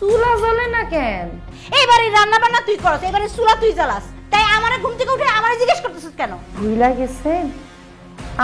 চুলা জ্বলে না কেন? এইবারে রান্না বান্না তুই করস, এবারে চুলা তুই জ্বালাস, তাই আমারে ঘুম থেকে উঠে আমারে জিজ্ঞেস করতেছিস কেন? ভুইলা গেছেন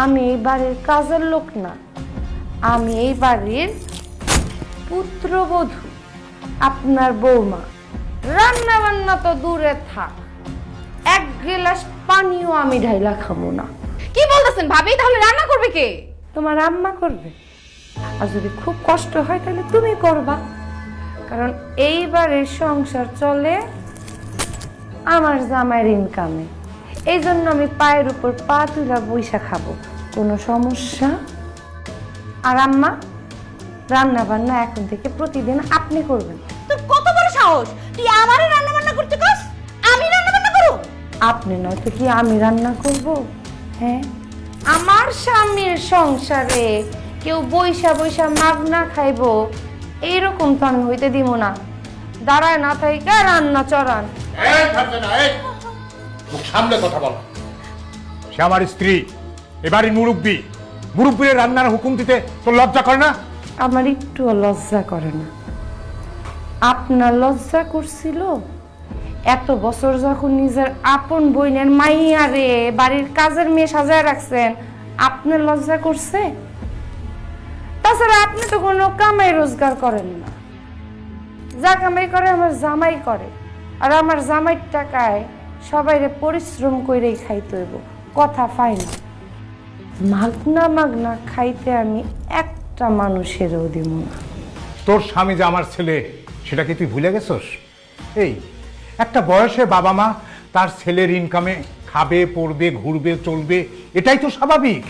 আমি এই বাড়ির কাজের লোক না, আমি এই বাড়ির পুত্রবধূ, আপনার বৌমা। রান্না বান্না তো দূরে থাক, এক গ্লাস পানিও আমি ঢাইলা খাবো না। কি বলতেছেন ভাবি? তাহলে রান্না করবে কে? তোমার আম্মা করবে, আর যদি খুব কষ্ট হয় তাহলে তুমি করবা, কারণ এইবারের সংসার চলে আমার জামাইয়ের ইনকামে। এই জন্য আমি পায়ের উপর পা তুলা বইসা খাবো, কোনো সমস্যা? আর আম্মা, রান্না বান্না এখন থেকে প্রতিদিন আপনি করবেন। তোর কত বড় সাহস, তুই আমারে রান্না বান্না করতে কস? আমি রান্না বান্না করব? আপনি নয় তো কি আমি রান্না করব? হ্যাঁ, আমার স্বামীর সংসারে কেউ বইসা বইসা মাগনা খাইবো এইরকম তো আমি হইতে দিব না। দাঁড়ায় না থাইকা রান্না চড়ান। সামনে কথা বল। সে আমার স্ত্রী, এবারই মুরব্বী, মুরব্বীর রান্নার হুকুম দিতে তোর লজ্জা করে না? আমার একটু লজ্জা করে না। আপনার লজ্জা করছিল এত বছর যখন নিজের আপন বোনের মাইয়ারে বাড়ির কাজের মেয়ে সাজায় রাখছেন, আপনার লজ্জা করছে? তাছাড়া আপনি তো কোনো কামাই রোজগার করেন না, যা কামাই করে আমার জামাই করে, আর আমার জামাইয়ের টাকায় সবাইরে পরিশ্রম করেই খাইতে হইব, কথা পাই না। মাগনা মাগনা খাইতে আমি একটা মানুষেরও দিব না। তোর স্বামী যে আমার ছেলে সেটা কি তুই ভুলে গেছস? এই একটা বয়সে বাবা মা তার ছেলের ইনকামে খাবে, পড়বে, ঘুরবে, চলবে, এটাই তো স্বাভাবিক।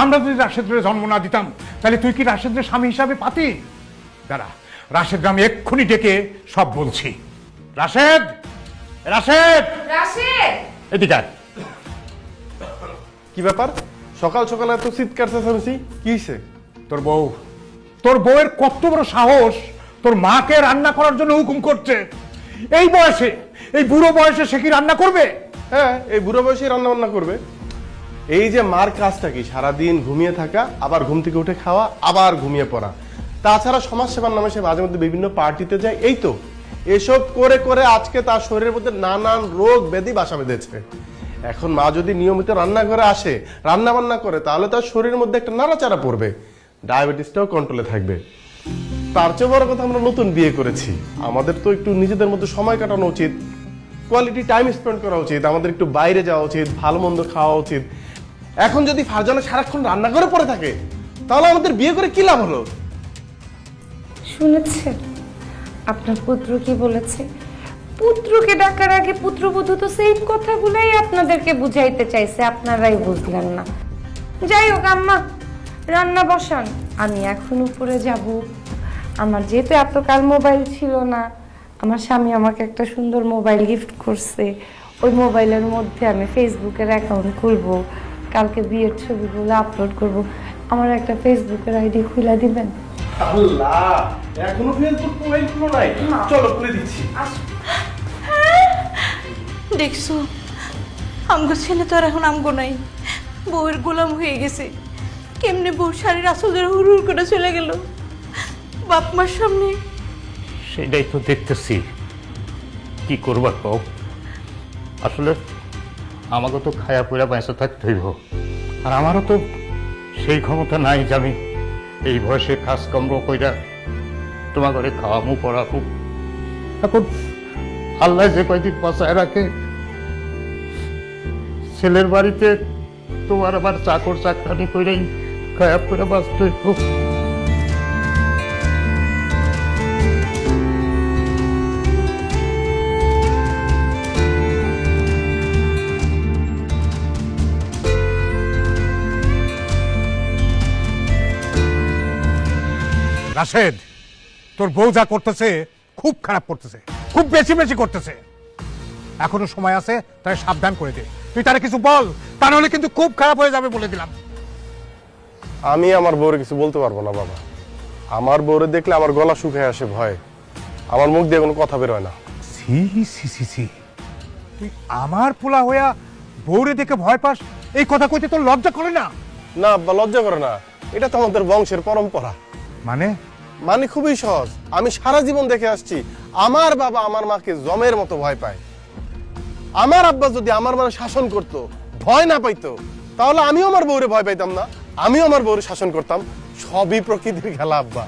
আমরা যদি রাশেদের জন্ম না দিতাম তাহলে তুই কি রাশেদের স্বামী হিসাবে পাতি? দাঁড়া, রাশেদ আমি এক্ষুনি ডেকে সব বলছি। রাশেদ, রাশেদ, রাশেদ! এদিকে আয়। কি ব্যাপার? সকাল সকাল এত চিৎকার চেঁচামেচি কি হয়েছে? তোর বউয়ের কত বড় সাহস তোর মাকে রান্না করার জন্য হুকুম করছে? এই বয়সে, এই বুড়ো বয়সে সে কি রান্না করবে? হ্যাঁ, এই বুড়ো বয়সে রান্না বান্না করবে। এই যে মার কাজটা কি, সারাদিন ঘুমিয়ে থাকা, আবার ঘুম থেকে উঠে খাওয়া, আবার ঘুমিয়ে পড়া। তাছাড়া সমাজ সেবার নামে সে মাঝে মধ্যে বিভিন্ন পার্টিতে যায়, এই তো। এসব করে করে আজকে তার শরীরের মধ্যে নানান রোগ ব্যাধি বাসা বেঁধেছে। এখন মা যদি নিয়মিত রান্নাঘরে আসে, রান্না বান্না করে, তাহলে তার শরীরের মধ্যে একটা নাড়াচাড়া পড়বে, ডায়াবেটিসটাও কন্ট্রোলে থাকবে। তার চেয়ে বড় কথা, আমরা নতুন বিয়ে করেছি, আমাদের তো একটু নিজেদের মধ্যে সময় কাটানো উচিত, কোয়ালিটি টাইম স্পেন্ড করা উচিত, আমাদের একটু বাইরে যাওয়া উচিত, ভালো মন্দ খাওয়া উচিত। এখন যদি ফারজানা সারাক্ষণ রান্না করে পড়ে থাকে, তাহলে আমাদের বিয়ে করে কি লাভ হলো? শুনেছেন আপনার পুত্র কি বলেছে? পুত্রকে ডাকার আগে পুত্রবধূ তো সেই কথাগুলাই আপনাদেরকে বুঝাইতে চাইছে, আপনারাই বুঝলেন না। যাই হোক আম্মা, রান্না বসান, আমি এখন উপরে যাব। আমার যেহেতু এতকাল মোবাইল ছিল না, আমার স্বামী আমাকে একটা সুন্দর মোবাইল গিফট করছে, ওই মোবাইলের মধ্যে আমি ফেসবুকের অ্যাকাউন্ট খুলব, কালকে বিয়ের ছবিগুলো আপলোড করব। আমার একটা ফেসবুকের আইডি খুলে দিবেন? আল্লাহ, এখনো ফেসবুক মোবাইল খুলো নাই? চলো খুলে দিচ্ছি। দেখছো, আমগো ছেলে তো আর এখন আমগো নাই, বউয়ের গোলাম হয়ে গেছে। কেমনে বউ শাড়ির আসল ধরে হুড় হুড় করে চলে গেল বাপ মার সামনে। সেটাই তো দেখতেছি, কি করবা কও? আসলে আমাকে তো খায়া পয়রা পয়সা থাকতে হইব, আর আমারও তো সেই ক্ষমতা নাই যে আমি এই বয়সে কাজকর্ম কইরা তোমার ঘরে খাওয়ামু পড়াবো। এখন আল্লাহ যে কয়দিন বাঁচায় রাখে, ছেলের বাড়িতে তোমার আবার চাকর চাকরানি কইরাই খায়া পয়রা বাঁচতে হইব। রাশেদ, তোর বউ যা করতেছে খুব খারাপ করতেছে, খুব বেশি বেশি করতেছে। এখনো সময় আছে, তাই সাবধান করে দে। তুই তারা কিছু বল, তা নাহলে কিন্তু খুব খারাপ হয়ে যাবে বলে দিলাম। আমি আমার বউরে কিছু বলতে পারবো না বাবা। আমার বউরে দেখলে আমার গলা শুকিয়ে আসে ভয়, আমার মুখ দিয়ে কোনো কথা বেরোয় না। সি সি সি সি, তুই আমার পোলা হইয়া বউরে দেখে ভয় পাস, এই কথা কইতে তোর লজ্জা করে না? না, লজ্জা করে না, এটা তো আমাদের বংশের পরম্পরা। মানে মানে খুবই সহজ। আমি সারা জীবন দেখে আসছি আমার বাবা আমার মাকে জমের মতো ভয় পায়। আমার আব্বা যদি আমার মানে শাসন করতো, ভয় না পাইতো, তাহলে আমিও আমার বউরে ভয় পাইতাম না, আমিও আমার বউরে শাসন করতাম। সবই প্রকৃতির খেলা আব্বা।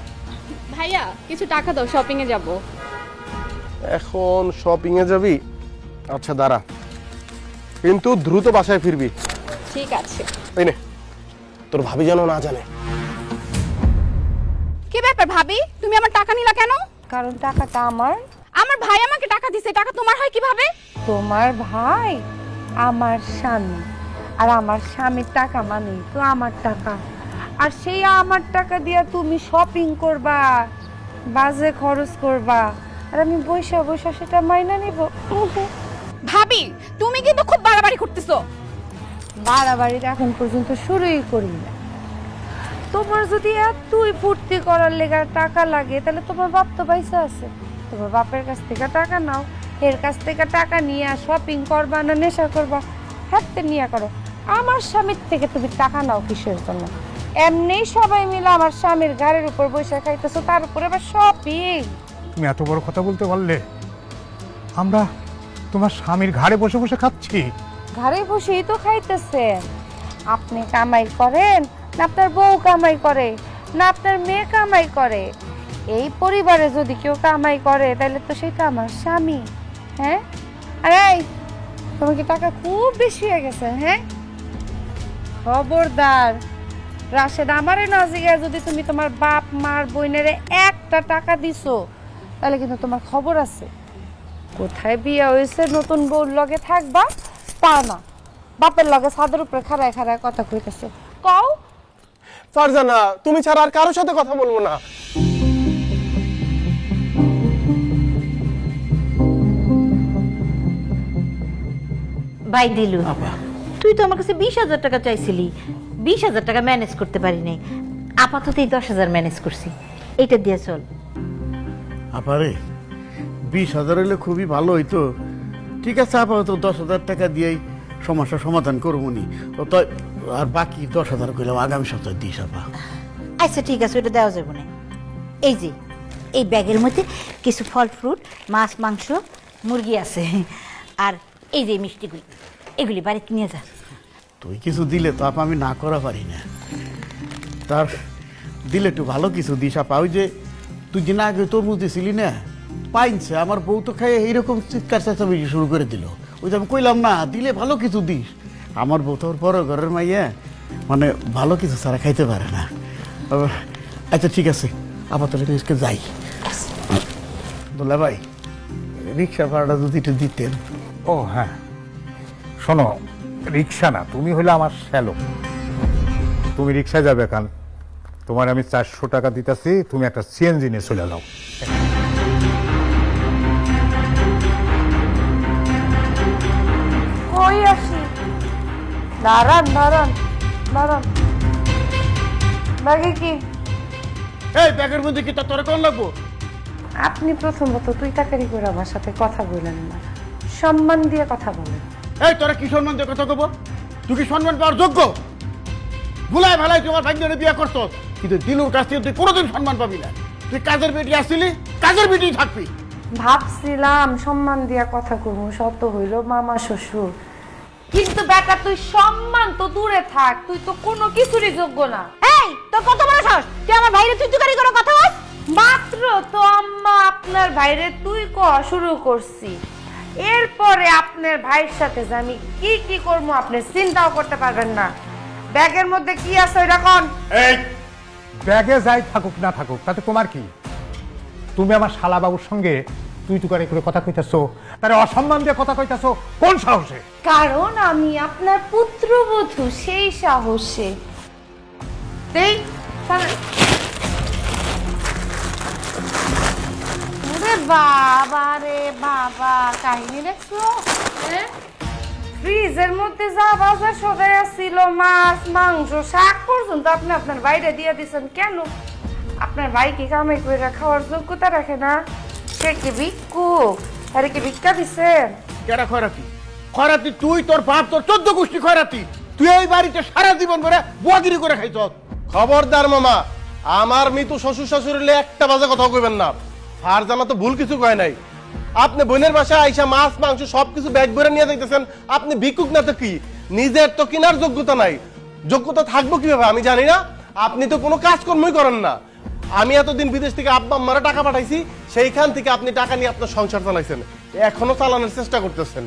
ভাইয়া কিছু টাকা দাও, শপিং এ যাব। এখন শপিং এ যাবি? আচ্ছা দাঁড়া, কিন্তু দ্রুত বাসায় ফিরবি। ঠিক আছে। এই নে, তোর ভাবি যেন না জানে। কি ব্যাপার ভাবি, তুমি আমার টাকা নিলা কেন? কারণ টাকাটা আমার। আমার ভাই আমাকে টাকা দিছে, টাকা তোমার হয় কিভাবে? তোমার ভাই আমার স্বামী, আর আমার স্বামীর টাকা মানেই তো আমার টাকা। আর সেই আমার টাকা দিয়া তুমি শপিং করবা, বাজে খরচ করবা, আর আমি বৈশা বৈশা সেটা মাইনা নিব। ভাবি তুমি কিন্তু খুব বাড়াবাড়ি করতেছো। বাড়াবাড়িটা এখন পর্যন্ত শুরুই করি না। তোমার যদি এতই ফুর্তি করার লেগে টাকা লাগে, তাহলে তোমার বাপ তো পয়সা আছে, তোমার বাপের কাছ থেকে টাকা নাও, এর কাছ থেকে টাকা নিয়ে শপিং করবা না নেশা করবা, হাতে নিয়ে করো। আমার স্বামীর থেকে তুমি টাকা নাও কিসের জন্য? এমনি সবাই মিলে আমার স্বামীর ঘাড়ের উপর বসে খাইতেছো, তার উপরে আবার শপিং। তুমি এত বড় কথা বলতে পারলে? আমরা তোমার স্বামীর ঘাড়ে বসে বসে খাচ্ছি। ঘরে বসেই তো খাইতেছেন। আপনি কামাই করেন না আপনার বউ কামাই করে, না আপনার মেয়ে কামাই করে? এই পরিবারে যদি কেউ কামাই করে তাহলে তো সেটা আমার স্বামী। হ্যাঁ, আরে তোমার কি টাকা খুব বেশি হয়ে গেছে? হ্যাঁ, খবরদার রাশেদ আমারে না জিগায় যদি তুমি তোমার বাপ মার বোনেরে একটা টাকা দিছো, তাহলে কিন্তু তোমার খবর আছে। কোথায় বিয়ে হয়েছে, নতুন বউর লগে থাকবা তা না, বাপের লগে ছাদের উপরে খাড়ায় খাড়ায় কথা কইতেছে। কও ফারজানা, তুমি ছাড়া আর কারোর সাথে কথা বলবো না। ভাই দিলু, তুই তো আমার কাছে 20,000 টাকা চাইছিলি, 20,000 টাকা ম্যানেজ করতে পারি নাই। আপাতত এই 10,000 ম্যানেজ করছি, এইটা দিয়ে চল। আপারে 20,000 হলে খুবই ভালো হইতো। ঠিক আছে, আপাতত 10,000 টাকা দিয়েই সমস্যার সমাধান করবো নি। তো আর বাকি 10,000 করলাম আগামী সপ্তাহে দিস আপা। আচ্ছা ঠিক আছে, ওইটা দেওয়া যাবে না। এই যে এই ব্যাগের মধ্যে কিছু ফল ফ্রুট, মাছ মাংস, মুরগি আছে, আর এই যে মিষ্টিগুলি, এগুলি বাড়িতে নিয়ে যা। তুই কিছু দিলে তো আপা আমি না করা পারি না। তার দিলে একটু ভালো কিছু দিস আপা। ওই যে তুই যে না আগে তরমুজ দিছিলি না, পাইনছে আমার বউ তো খাইয়ে এইরকম চিৎকার চেঁচামেচি শুরু করে দিল। ওই যে আমি কইলাম না, দিলে ভালো কিছু দিস। আমার বউ তো ওর বড় ঘরের মাইয়া, মানে ভালো কিছু ছাড়া খাইতে পারে না। আচ্ছা ঠিক আছে, আপাতত আজকে যাই। বলে ভাই, রিক্সা ভাড়াটা যদি একটু দিতেন। ও হ্যাঁ, শোনো, রিক্সা না, তুমি হলে আমার শ্যালো। তুমি রিক্সা যাবে কান, তোমার আমি 400 টাকা দিতেছি, তুমি একটা সিএনজি নিয়ে চলে যাও। কই আসি, দাঁড়ান দাঁড়ান দাঁড়ান, ব্যাগে কি? এই ব্যাগের মধ্যে কি তোর কোন লাগবো? আপনি প্রথমত তুই টাকারি করে আমার সাথে কথা বলেন না, সম্মান দিয়ে কথা বলেন। এই তোরা কি সম্মান দিয়ে কথা কব? তুই কি সম্মান পাওয়ার যোগ্য? ভুলাই ভালাই তুই আমার ভাগ্যরে বিয়ে করছ, কিন্তু দিলুর কাছ থেকে তুই কোনোদিন সম্মান পাবি না। তুই কাজের বেটি আসছিলি, কাজের বেটি থাকবি। ভাবছিলাম সম্মান দিয়া কথা কইব, শত হইল মামা শ্বশুর, কিন্তু বেটা তুই সম্মান তো দূরে থাক, তুই তো কোনো কিছুরই যোগ্য না। এই তোর কত বড় সাহস, তুই আমার ভাইরে তুই তুকারি করে কথা বল? মাত্র তো আম্মা আপনার ভাইরে তুই কওয়া শুরু করছি, এরপরে আপনার ভাইয়ের সাথে যে আমি কি কি করবো আপনি চিন্তাও করতে পারবেন না। ব্যাগের মধ্যে কি আছে ওইটা কোন? এই ব্যাগে যাই থাকুক না থাকুক তাতে তোমার কি? তুমি আমার শালাবাবুর সঙ্গে তুই তুকারি করে কথা কইতাছো, তারে অসম্মান দিয়ে কথা কইতাছো কোন সাহসে? কারণ আমি আপনার পুত্রবধূ, সেই সাহসে। এই বাবা রে বাবা, কাহিনী দেখছো? ফ্রিজের মধ্যে যা বাজার সদাই ছিল, মাছ মাংস শাক পর্যন্ত আপনি আপনার বাইরে দিয়ে দিচ্ছেন কেন? আপনার ভাই কি কামাই করে খাওয়ার যোগ্যতা রাখে না? সে কি ভিক্ষুক? আরে কি ভিক্ষা দিচ্ছেন? কেরা খয়রাতি? খয়রাতি তুই, তোর বাপ, তোর 14 গোষ্ঠী খয়রাতি। তুই এই বাড়িতে সারা জীবন করে বুয়াগিরি করে খাইছ। খবরদার মামা, আমার মৃত শ্বশুর শাশুড়ি হলে একটা বাজে কথা কইবেন না। ফারজানা তো ভুল কিছু কয় নাই। আপনি বোনের বাসায় আইসা মাছ মাংস সবকিছু ব্যাগ ভরে নিয়ে যাইতেছেন, আপনি ভিক্ষুক না তো কি? নিজের তো কেনার যোগ্যতা নাই, যোগ্যতা থাকবো কিভাবে আমি জানি না। আপনি তো কোনো কাজকর্মই করেন না। আমি এতদিন বিদেশ থেকে আব্বা আম্মারা টাকা পাঠাইছি, সেইখান থেকে আপনি টাকা নিয়ে আপনার সংসার চালাইছেন, এখনো চালানোর চেষ্টা করতেছেন।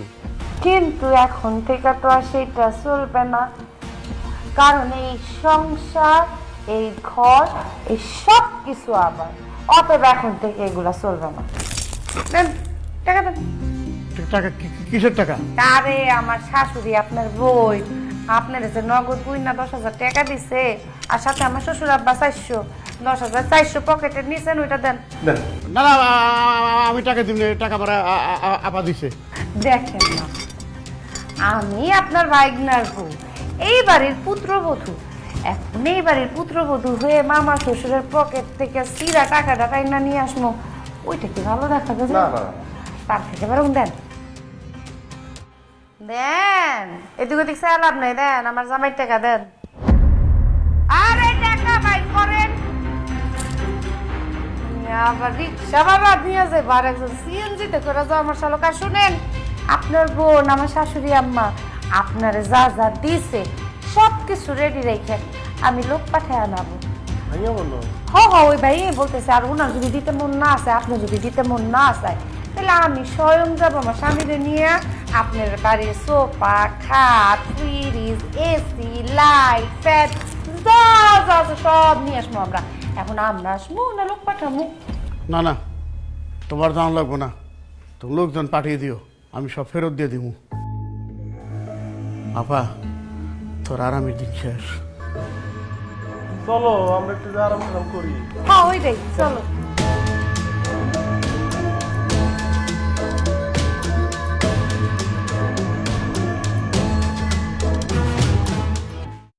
কিন্তু এখন থেকে তো আর সেটা চলবে না, কারণ এই সংসার, এই ঘর, এই সব কিছু আবার, অতএব এখন থেকে এগুলা চলবে না। দেন টাকা দেন। টাকা কিসের টাকা? আরে আমার শাশুড়ি আপনার বই আপনার যে নগদ বুইনা 10,000 টাকা দিছে, আর সাথে আমার শ্বশুর আব্বা 10,400 পকেটে নিছেন, ওইটা দেন। না না, আমি টাকা দিন, টাকা ভাড়া আপা দিছে। দেখেন না, আমি আপনার ভাইগনার বউ, এই বাড়ির পুত্রবধূ। এখন এই বাড়ির পুত্রবধূ হয়ে মামা শ্বশুরের পকেট থেকে সিরা টাকাটা টাইনা নিয়ে আসবো, ওইটা কি ভালো দেখা যাবে? না না, তার থেকে বরং দেন দেন, এদিক ওদিক চাই লাভ নাই, দেন আমার জামাই টাকা দেন। আরে টাকা ভাই করেন, আবার রিক্সা বাবা নিয়ে যাবো, আর একজন সিএনজিতে করে যাও আমার শালক। আর শুনেন, আপনার বোন আমার শাশুড়ি আম্মা আপনারে যা যা দিছে সব কিছু রেডি রেখেন, আমি লোক পাঠায় আনাবো। ভাইয়া বললো ওই ভাই বলতেছে, আর ওনার যদি দিতে মন না আছে, আপনার যদি দিতে মন না আছে, তাহলে আমি স্বয়ং যাবো আমার স্বামীরে নিয়ে আপনার বাড়ির সোফা, খাট, ফ্রিজ, এসি, লাইট, ফ্যান যা যা আছে সব নিয়ে আসবো আমরা। এখন আমরা আসবো না লোক পাঠাবো? না না, তোমার জানা লাগবো না, তুমি লোকজন পাঠিয়ে দিও, আমি সব ফেরত দিয়ে দিব। আপা, তোর আরামের দিন শেষ। চলো আমরা একটু আরাম করি। হ্যাঁ ওইটাই, চলো।